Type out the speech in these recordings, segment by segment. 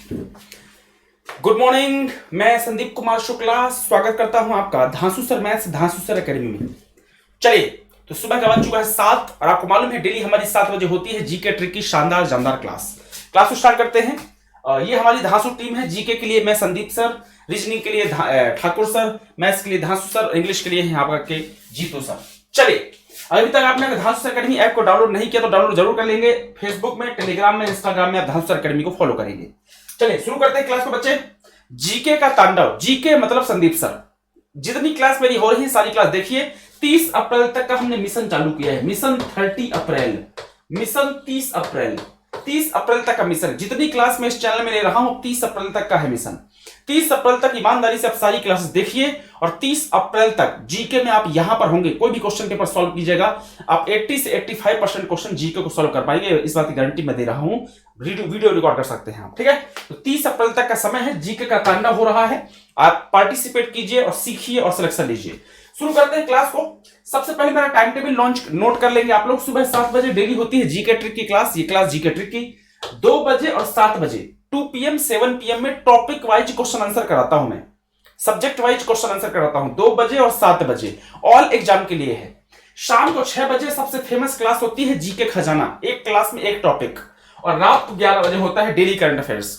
Good morning. मैं संदीप कुमार शुक्ला स्वागत करता हूं आपका धांसू सर मैथ्स धांसू सर एकेडमी में। चलिए, तो सुबह का बज चुका है 7 और आपको मालूम है डेली हमारी 7 बजे होती है जीके ट्रिक की शानदार जानदार क्लास को स्टार्ट करते हैं। ये हमारी धांसू टीम है। जीके के लिए मैं संदीप सर, रीजनिंग के लिए ठाकुर सर, मैथ्स के लिए धांसू सर, इंग्लिश के लिए है आपके जीतू सर। चलिए, अभी तक आपने धांसू सर एकेडमी ऐप को डाउनलोड नहीं किया तो डाउनलोड जरूर कर लेंगे। फेसबुक में, टेलीग्राम में, इंस्टाग्राम में आप धांसू सर एकेडमी को फॉलो करेंगे। चलिए शुरू करते हैं क्लास को बच्चे। जीके का तांडव, जीके मतलब संदीप सर। जितनी क्लास मेरी हो रही है सारी क्लास देखिए। 30 अप्रैल तक का हमने मिशन चालू किया है। मिशन 30 अप्रैल, मिशन 30 अप्रैल, 30 अप्रैल तक का मिशन। जितनी क्लास मैं इस चैनल में ले रहा हूं 30 अप्रैल तक का है मिशन। 30 अप्रैल तक ईमानदारी से आप सारी क्लासेस देखिए और 30 अप्रैल तक जीके में आप यहां पर होंगे। कोई भी क्वेश्चन पेपर सॉल्व कीजिएगा, आप 80 से 85% क्वेश्चन जीके को सॉल्व कर पाएंगे। इस बात की गारंटी मैं दे रहा हूं। वीडियो रिकॉर्ड कर सकते हैं आप, ठीक है। तो 30 अप्रैल तक का समय है, जीके का तांडव हो रहा है। आप पार्टिसिपेट कीजिए और सीखिए और सिलेक्शन लीजिए। शुरू करते हैं क्लास को। सबसे पहले मेरा टाइम टेबल लॉन्च नोट कर लेंगे आप लोग। सुबह 7 बजे डेली होती है जीके ट्रिक की क्लास। ये क्लास जीके ट्रिक की 2 बजे और 7 बजे 2 PM 7 PM में टॉपिक वाइज क्वेश्चन आंसर कराता हूं मैं। सब्जेक्ट वाइज क्वेश्चन आंसर कराता हूं 2 बजे और 7 बजे। ऑल एग्जाम के लिए है। शाम को 6 बजे सबसे फेमस क्लास होती है जीके खजाना। एक क्लास में एक टॉपिक। और रात को 11 बजे होता है डेली करंट अफेयर्स।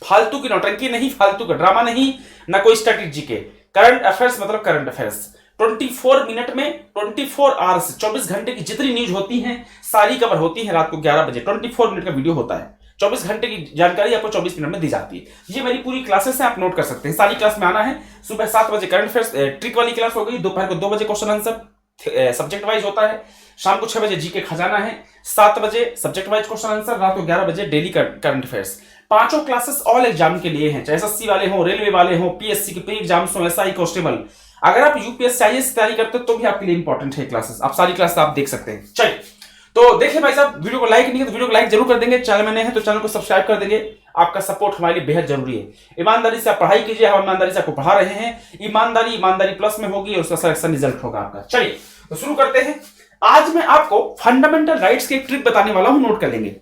फालतू की नौटंकी नहीं, फालतू का ड्रामा नहीं, ना कोई स्ट्रेटेजी के। करंट अफेयर्स मतलब करंट अफेयर्स 24 मिनट में, 24 आवर्स 24 घंटे की जितनी न्यूज होती हैं सारी कवर होती है रात को 11 बजे। 24 मिनट का वीडियो होता है। 24 घंटे की जानकारी आपको 24 मिनट में दी जाती है। ये मेरी पूरी क्लासेस है, आप नोट कर सकते हैं। सारी क्लास में आना है। सुबह 7 बजे करंट अफेयर्स ट्रिक वाली क्लास हो गई। दोपहर को 2 बजे क्वेश्चन आंसर सब्जेक्ट वाइज होता है। शाम को 6 बजे जीके खजाना है। 7 बजे सब्जेक्ट वाइज क्वेश्चन आंसर। रात को 11 बजे डेली करंट अफेयर्स। पांचों क्लासेस ऑल एग्जाम के लिए हैं, चाहे एसएससी वाले हो, रेलवे वाले हो, पीएससी के प्री एग्जाम्स हो, एसआई कांस्टेबल। अगर आप यूपीएससी आईएएस की तैयारी करते हो तो भी आपके लिए इंपॉर्टेंट है क्लासेस। आप सारी क्लास आप देख सकते हैं। चलिए, तो देखिए भाई साहब, वीडियो को लाइक नहीं है तो वीडियो को लाइक जरूर कर देंगे। चैनल में नए हैं तो चैनल को सब्सक्राइब कर देंगे। आपका सपोर्ट हमारे लिए बेहद जरूरी है। ईमानदारी से आप पढ़ाई कीजिए, हम ईमानदारी से आपको पढ़ा रहे हैं। ईमानदारी प्लस में होगी और उसका सिलेक्शन रिजल्ट होगा आपका। चलिए, तो शुरू करते हैं। आज मैं आपको फंडामेंटल राइट्स की एक ट्रिक बताने वाला हूं, नोट कर लेंगे।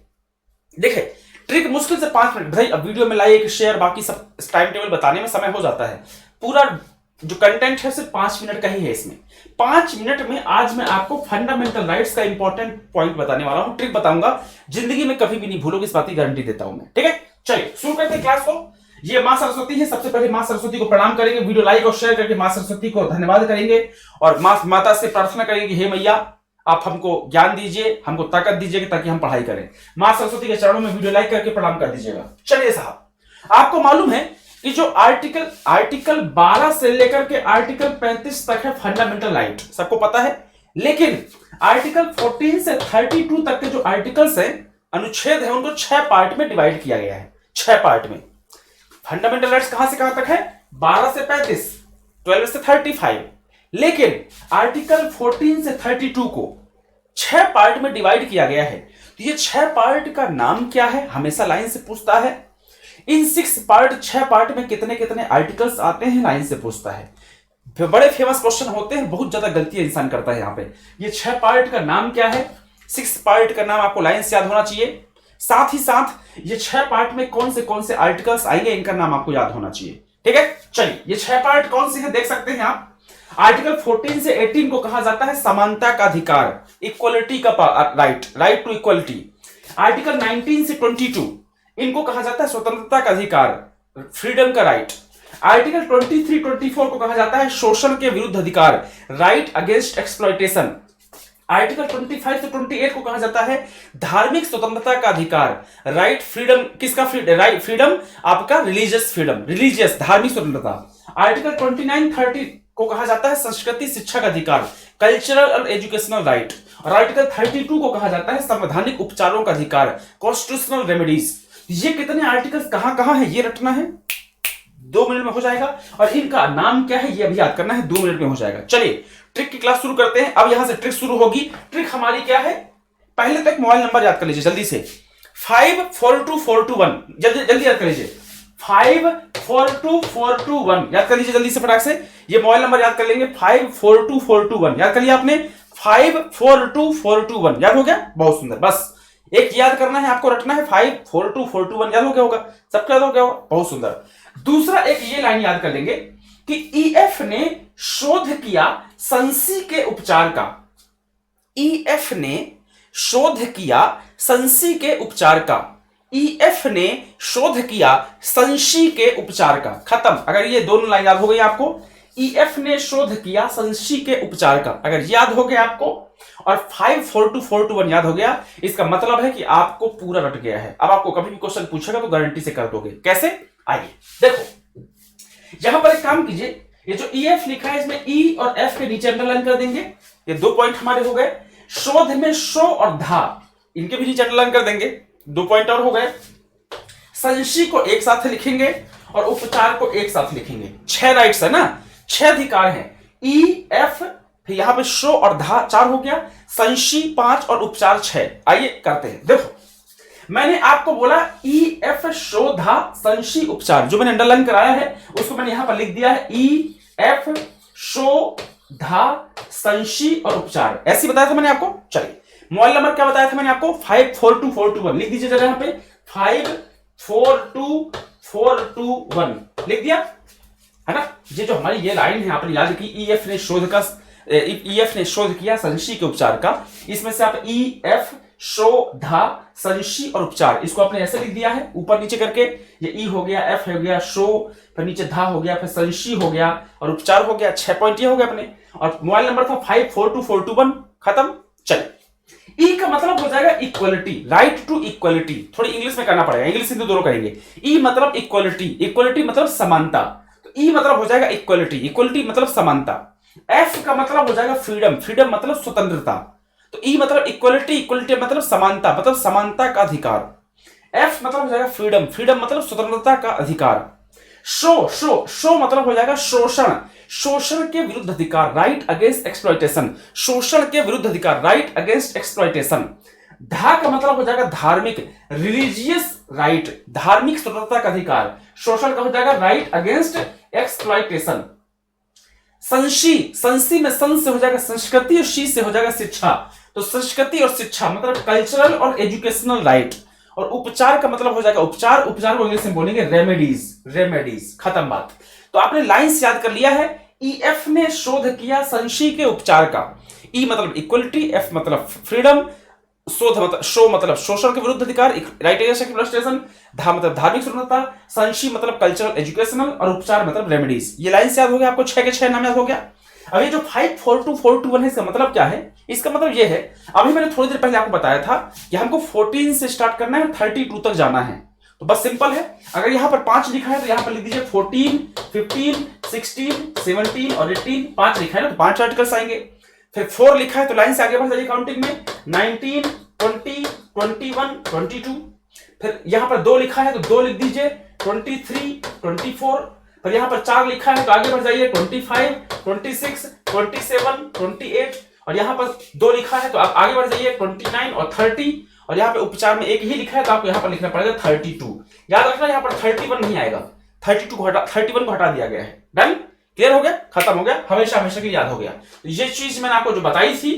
देखिए, ट्रिक मुश्किल से 5 मिनट। भाई अब वीडियो में लाइक शेयर बाकी सब टाइम टेबल बताने में समय हो जाता है। पूरा जो कंटेंट है सिर्फ 5 मिनट का ही है। इसमें 5 मिनट में आज मैं आपको फंडामेंटल राइट्स का इंपॉर्टेंट पॉइंट बताने वाला हूं। ट्रिक बताऊंगा, जिंदगी में कभी भी नहीं भूलोगे, इस बात की गारंटी देता हूं मैं, ठीक है। चलिए शुरू करते हैं क्लास को। ये मां सरस्वती है। सबसे पहले मां सरस्वती को प्रणाम करेंगे। वीडियो लाइक और शेयर करके मां सरस्वती को धन्यवाद करेंगे और माता से प्रार्थना करेंगे कि हे मैया, आप हमको ज्ञान दीजिए, हमको ताकत दीजिए ताकि हम पढ़ाई करें। मां सरस्वती के चरणों में वीडियो लाइक करके प्रणाम कर दीजिएगा। चलिए साहब, आपको मालूम है कि जो आर्टिकल 12 से लेकर के आर्टिकल 35 तक है फंडामेंटल राइट, सबको पता है। लेकिन आर्टिकल 14 से 32 तक के जो आर्टिकल्स हैं, अनुच्छेद है, उनको 6 पार्ट में डिवाइड किया गया है। 6 पार्ट में फंडामेंटल राइट्स कहां से कहां तक है? 12 से 35, 12 से 35। लेकिन आर्टिकल 14 से 32 को 6 पार्ट में डिवाइड किया गया है। तो ये 6 पार्ट का नाम क्या है, हमेशा लाइन से पूछता है। इन 6 पार्ट में कितने कितने आर्टिकल्स आते हैं, लाइन से पूछता है। बड़े फेमस क्वेश्चन होते हैं, बहुत ज्यादा गलतियां इंसान करता है यहाँ पे। ये 6 पार्ट का नाम क्या है, 6 पार्ट का नाम आपको लाइन से याद होना चाहिए। साथ ही साथ ये 6 पार्ट में कौन से आर्टिकल्स आएंगे, इनका नाम आपको याद होना चाहिए, ठीक है। चलिए, ये 6 पार्ट कौन से हैं देख सकते हैं आप। आर्टिकल 14 से 18 को कहा जाता है समानता का अधिकार, इक्वलिटी का राइट टू इक्वलिटी। आर्टिकल 19 से 22 इनको कहा जाता है स्वतंत्रता का अधिकार, फ्रीडम का राइट। आर्टिकल 23-24 को कहा जाता है शोषण के विरुद्ध अधिकार, राइट अगेंस्ट एक्सप्लॉयटेशन। आर्टिकल 25 से 28 को कहा जाता है धार्मिक स्वतंत्रता का अधिकार, राइट फ्रीडम। किसका राइट? फ्रीडम आपका रिलीजियस फ्रीडम, रिलीजियस धार्मिक स्वतंत्रता। आर्टिकल 29-30 को कहा जाता है संस्कृति शिक्षा का अधिकार, कल्चरल और एजुकेशनल राइट। और आर्टिकल 32 को कहा जाता है संवैधानिक उपचारों का अधिकार, कॉन्स्टिट्यूशनल रेमेडीज। ये कितने आर्टिकल्स कहां कहां है ये रटना है, 2 मिनट में हो जाएगा। और इनका नाम क्या है ये भी याद करना है, 2 मिनट में हो जाएगा। चलिए ट्रिक की क्लास शुरू करते हैं। अब यहां से ट्रिक शुरू होगी। ट्रिक हमारी क्या है, पहले तो एक मोबाइल नंबर याद कर लीजिए जल्दी से, 542421। जल्दी याद कर लीजिए, 542421 याद कर लीजिए जल्दी से फटाक से। ये मोबाइल नंबर याद कर लेंगे, 542421 याद कर लिया आपने। 542421 याद हो गया, बहुत सुंदर। बस एक याद करना है आपको, रटना है 5 4 2 4 2 1, याद हो गया होगा, सबका याद हो गया होगा, बहुत सुंदर। दूसरा एक ये लाइन याद कर लेंगे कि ईएफ ने शोध किया संसी के उपचार का। ईएफ ने शोध किया संसी के उपचार का। ईएफ ने शोध किया संशी के उपचार का। खत्म। अगर ये दोनों लाइन याद हो गई आपको, ईएफ ने शोध किया संशी के उपचार का, अगर याद हो गया आपको, और 5 4 2 4 2 1 याद हो गया, इसका मतलब है कि आपको पूरा रट गया है। अब आपको कभी भी क्वेश्चन पूछेगा तो गारंटी से कर दोगे। कैसे? आइए देखो, यहां पर एक काम कीजिए, ये जो ईएफ लिखा है इसमें ई और एफ के नीचे अंडरलाइन कर देंगे। ये 2 पॉइंट हमारे हो गए। शोध में शो और धा, इनके भी नीचे अंडरलाइन कर देंगे, 2 पॉइंट और हो गए। संशी को एक साथ लिखेंगे और उपचार को एक साथ लिखेंगे। 6 राइट्स है ना, 6 अधिकार है। ई एफ, फिर यहां पे शो और धा 4 हो गया, संशी 5 और उपचार 6। आइए करते हैं। देखो मैंने आपको बोला ई एफ शोधा संशी उपचार, जो मैंने अंडरलाइन कराया है उसको मैंने यहां पर लिख दिया है, ई एफ शोधा संशी और उपचार, ऐसे बताया था मैंने आपको। चलिए मोबाइल नंबर क्या बताया था मैंने आपको, 5 4 2 4 2 1, लिख दीजिए जरा यहां पे 5 4 2 4 2 1, लिख दिया है ना। ये जो हमारी ये लाइन है आपने याद की, ईएफ ने शोध किया संशी के उपचार का, इसमें से आप ई एफ शोधा संशी और उपचार, इसको आपने ऐसे लिख दिया है ऊपर नीचे करके। ये ई हो गया, एफ हो गया, शो, फिर नीचे धा हो गया, फिर संशी हो गया और उपचार हो गया। 6 पॉइंट ये हो गया अपने। और मोबाइल नंबर था 5 4 2 4 2 1। खत्म। चलिए ई का मतलब हो जाएगा इक्वलिटी, राइट टू इक्वलिटी। थोड़ी इंग्लिश में करना पड़ेगा, इंग्लिश हिंदी दोनों करेंगे। ई मतलब इक्वलिटी, इक्वलिटी मतलब समानता, तो ई मतलब हो जाएगा इक्वलिटी, इक्वलिटी मतलब समानता। एफ का मतलब हो जाएगा फ्रीडम, फ्रीडम मतलब स्वतंत्रता, तो ई मतलब इक्वलिटी, इक्वलिटी मतलब समानता, मतलब समानता का अधिकार। एफ मतलब हो जाएगा फ्रीडम, फ्रीडम मतलब स्वतंत्रता का अधिकार। शो मतलब हो जाएगा शोषण, शोषण के विरुद्ध अधिकार, राइट अगेंस्ट एक्सप्लॉइटेशन, शोषण के विरुद्ध अधिकार, राइट अगेंस्ट एक्सप्लॉइटेशन। धा का मतलब हो जाएगा धार्मिक, रिलीजियस राइट, धार्मिक स्वतंत्रता का अधिकार। शोषण का हो जाएगा राइट अगेंस्ट एक्सप्लॉइटेशन। संशी में सन से हो जाएगा संस्कृति और शी से हो जाएगा शिक्षा, तो संस्कृति और शिक्षा मतलब कल्चरल और एजुकेशनल राइट। और उपचार का मतलब हो जाएगा उपचार, उपचार को इंग्लिश में बोलेंगे रेमेडीज, रेमेडीज। खत्म बात। तो आपने लाइंस याद कर लिया है। ईएफ ने शोध किया संशी के उपचार का। ई मतलब इक्वलिटी, एफ मतलब फ्रीडम, शो मतलब शोषण के विरुद्ध अधिकार, राइट अगेंस्ट एक्सप्लॉइटेशन, धा मतलब धार्मिक स्वतंत्रता, संशी मतलब कल्चरल एजुकेशनल और उपचार मतलब रेमेडीज। ये लाइन से याद हो गया आपको, 6 के 6 नाम याद हो गया। अब ये जो 5 4 2 4 2 1 है, इसका मतलब क्या है? इसका मतलब ये है, अभी मैंने थोड़ी देर पहले आपको बताया था कि हमको 14 से स्टार्ट करना है, 32 तक जाना है। तो बस सिंपल है, अगर यहां पर 5 लिखा है तो यहां पर लिख दीजिए 14 15 16 17 और 18, 5 लिखा है ना तो 5 आर्टिकल्स आएंगे। फिर 4 लिखा है तो लाइन से आगे बढ़ जाइए काउंटिंग में, 19 20 21 22। फिर यहां पर 2 लिखा है तो 2 लिख दीजिए, 23 24। फिर यहां पर 4 लिखा है तो आगे बढ़ जाइए, 25 26 27 28। और यहां पर 2 लिखा है तो आप आगे बढ़ जाइए 29 और 30। और यहां पे उपचार में 1 ही लिखा है तो आपको यहां पर लिखना पड़ेगा 32। याद रखना यहां पर 31 नहीं आएगा, 31 को हटा दिया गया है। डन? क्लियर हो गया? खत्म हो गया, हमेशा हमेशा के लिए याद हो गया। तो ये चीज मैंने आपको जो बताई थी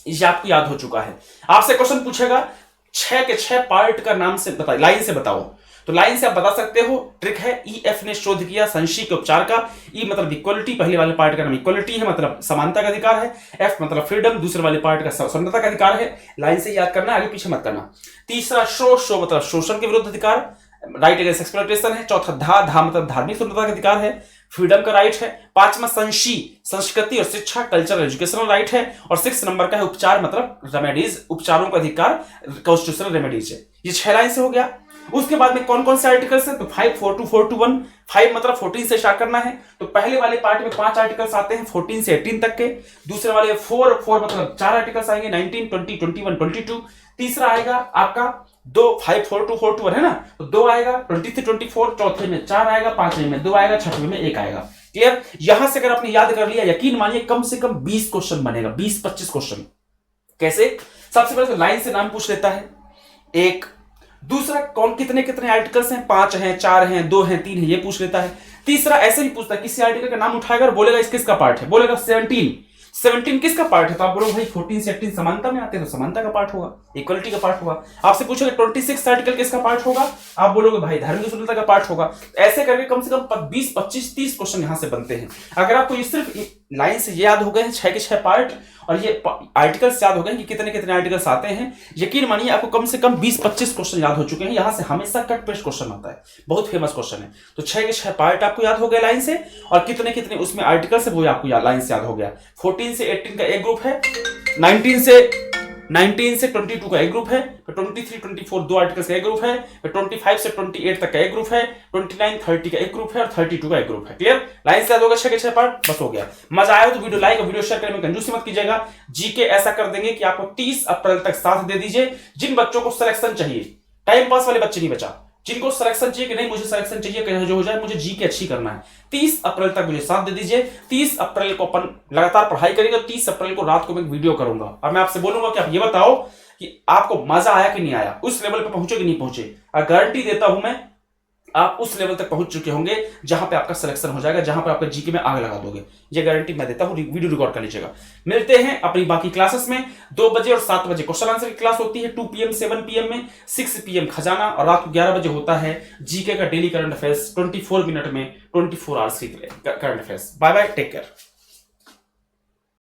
ये आपको याद हो चुका है। आपसे क्वेश्चन पूछेगा 6 के 6 पार्ट का नाम से बताओ, लाइन से बताओ, तो लाइन से आप बता सकते हो। ट्रिक है, ईएफ ने शोध किया संशी के उपचार का। ई मतलब इक्वलिटी, पहले वाले पार्ट का नाम इक्वलिटी है, मतलब समानता का अधिकार है। एफ मतलब फ्रीडम, दूसरे वाले पार्ट का स्वतंत्रता का अधिकार है। लाइन से याद करना, आगे पीछे मत करना। तीसरा शो मतलब शोषण के विरुद्ध अधिकार, राइट अगेंस्ट एक्सप्लॉइटेशन है। चौथा धा मतलब धार्मिक स्वतंत्रता का अधिकार है, फ्रीडम का राइट है। 5वां संशी, संस्कृति और शिक्षा, कल्चरल एजुकेशनल राइट है। और 6 नंबर का है उपचार मतलब रेमेडीज, उपचारों का अधिकार, कॉन्स्टिट्यूशनल रेमेडीज है। ये 6 लाइन से हो गया। उसके बाद में कौन कौन से आर्टिकल्स हैं? तो 5 4 2 4 2 1। 5 मतलब 14 से स्टार्ट करना है, तो पहले वाले पार्ट में 5 आर्टिकल्स आते हैं 14 से 18 तक के। दूसरे वाले 4 मतलब 4 आर्टिकल्स आएंगे 19 20 21 22। तीसरा आएगा आपका 2 5 4 2 4 2 1 है ना, तो 2 आएगा 20 से 24। चौथे में 4 आएगा, 5वें में 2 आएगा, 6वें में 1 आएगा। क्लियर? यहां से अगर आपने याद कर लिया, यकीन मानिए कम से कम 20 क्वेश्चन बनेगा, 20-25 क्वेश्चन। कैसे? सबसे पहले तो लाइन से नाम पूछ लेता है, एक। दूसरा कौन कितने कितने आर्टिकल्स हैं, 5 हैं, 4 हैं, 2 हैं, 3 हैं, ये पूछ लेता है। तीसरा ऐसे ही पूछता है, किसी आर्टिकल का नाम उठाएगा और बोलेगा इसका पार्ट है, बोलेगा 17 17 किसका पार्ट है? तो आप बोलोगे भाई 14 से 18 समानता में आते हैं, तो समानता का पार्ट होगा, इक्वलिटी का पार्ट होगा। आपसे पूछोगे 26 आर्टिकल किसका पार्ट होगा? आप बोलोगे भाई धार्मिक स्वतंत्रता का पार्ट होगा। ऐसे करके कम से कम 20, 25, 30 क्वेश्चन यहां से बनते हैं। अगर आपको ये सिर्फ लाइन से याद हो गए हैं 6 के 6 पार्ट और ये आर्टिकल्स याद हो गए कि कितने कितने आर्टिकल्स आते हैं, यकीन मानिए आपको कम से कम 20-25 क्वेश्चन याद हो चुके हैं। यहां से हमेशा कट पेस्ट क्वेश्चन आता है, बहुत फेमस क्वेश्चन है। तो 6 के 6 पार्ट आपको याद हो गए लाइन से, और कितने कितने उसमें आर्टिकल्स है वो आपको लाइन से याद हो गया। 14 से 18 का एक ग्रुप है, 19 से 22 का एक ग्रुप है, फिर 23, 24 दो आर्टिकल्स का एक ग्रुप है, फिर 25 से 28 तक का एक ग्रुप है, 29, 30 का एक ग्रुप है और 32 का एक ग्रुप है। क्लियर? लाइन से याद होगा 6 के 6 पार्ट, बस हो गया। मजा आया तो वीडियो लाइक और वीडियो शेयर करने में कंजूसी मत कीजिएगा। जीके ऐसा कर देंगे कि आपको 30 अप्रैल तक साथ दे दीजिए। जिन बच्चों को सिलेक्शन चाहिए, टाइम पास वाले बच्चे नहीं बचा, जिनको सिलेक्शन चाहिए कि नहीं मुझे सिलेक्शन चाहिए कहीं जो हो जाए, मुझे जीके अच्छी करना है, 30 अप्रैल तक मुझे साथ दे दीजिए। 30 अप्रैल को अपन लगातार पढ़ाई करेंगे, 30 अप्रैल को रात को मैं वीडियो करूंगा और मैं आपसे बोलूंगा कि आप ये बताओ कि आपको मजा आया कि नहीं आया, उस लेवल पे पहुंचे कि नहीं पहुंचे। और गारंटी देता हूं मैं आप उस लेवल तक पहुंच चुके होंगे जहां पे आपका सिलेक्शन हो जाएगा, जहां पे आपका जीके में आग लगा दोगे। ये गारंटी मैं देता हूं, वीडियो रिकॉर्ड कर लीजिएगा। मिलते हैं अपनी बाकी क्लासेस में। 2 बजे और 7 बजे क्वेश्चन आंसर की क्लास होती है, 2 PM 7 PM में, 6 PM खजाना, और रात को 11 बजे होता है जीके का डेली करंट अफेयर्स 24 मिनट में, 24 आवर्स की current affairs. Bye bye, take care.